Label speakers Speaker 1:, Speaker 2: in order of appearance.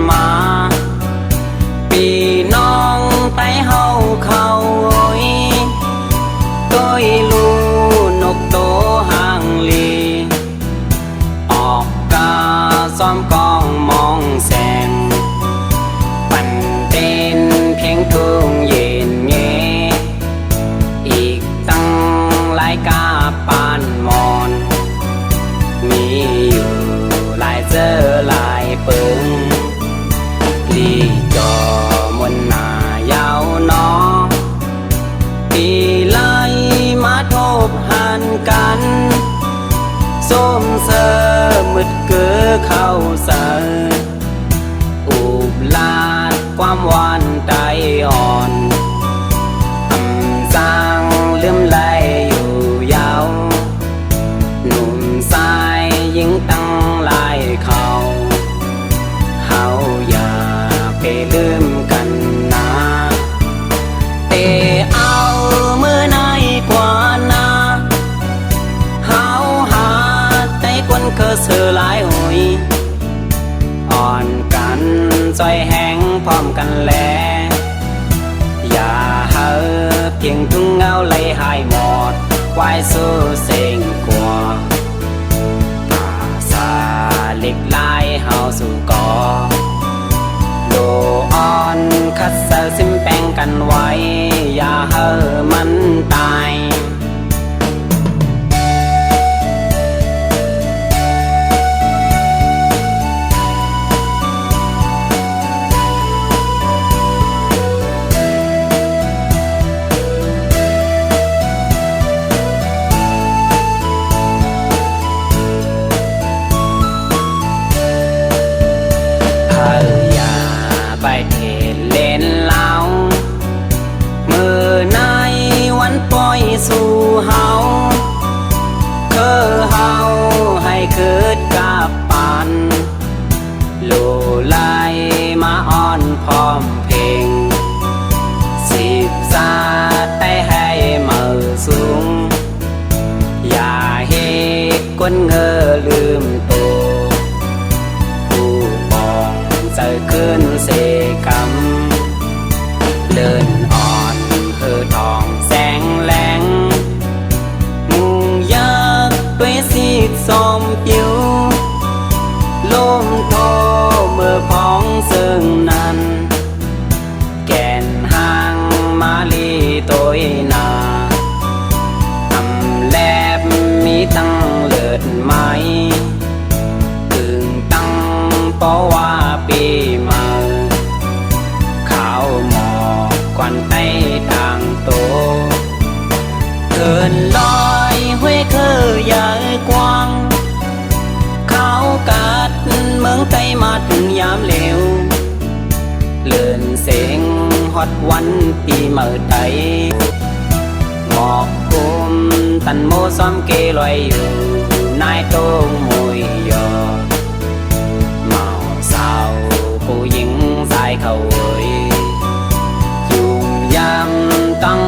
Speaker 1: มาปีน้องไต้เฮาเขาต้อยลูนกโตห่างลีออกกาซ้อมกองมองแสงปั่นเต้นเพียงทุ่งเย็นเงอีกตั้งหลายกาปานมอนมีอยู่หลายเจอหลายเปิงลีจอมนหนายาวนอปีไล่มาทบหันกันส้มเสอมืดเกือเข้าเสออุบลาดความหวานใจอ่อนอำสร้างลืมไหลอยู่ยาวหนุ่มสายยิ่งตั้งลายเขาเฮาอย่าไปลืมกันนะเตเอามือในกว่านาเฮาหาใจคนเคยเสือหลายหอยอ่อนกันซอยแห้งพร้อมกันแลอย่าเฮาเพียงทุ่งเงาไหลหายหมดไว้สู้เสียงกว่าสาเล็กลายเฮาสู่ก่อโลอ่อนคัดเซอซิมแป้งกันไว้อย่าเฮอมันตายไปเทศเล่นเล่ามือในวันปล่อยสู่เฮาคือเฮาให้เกิดกับปันโลไลมาอ่อนพร้อมเพลงสิบสาได้ให้มือสูงอย่าเฮก้นเงอลืมตัวผู้ปองเจอขึ้นเสกำเลินอ่อนคือทองแสงแหลงมุงยักด้วยสีสมผิวลมโทเมื่อพองซึ่งนั้นแก่นห่างมาลีตัวนาทำแลบมีตั้งเลิศไหมถึงตั้งเพราะว่าปีมาขาวหมอกควันไต้ต่างโตเกินลอยห้วยเคยใหญ่กว้างเขากัดเมืองไต้มาถึงยามเหลวเลื่อนเสียงฮอดวันปีเมื่อใดหมอกกุมตันโมซ้อมเกลอยอยู่นายโต้งมวยยอเมาสาวผู้หญิงสายเขาเอ่ยยุ่งยามต้อง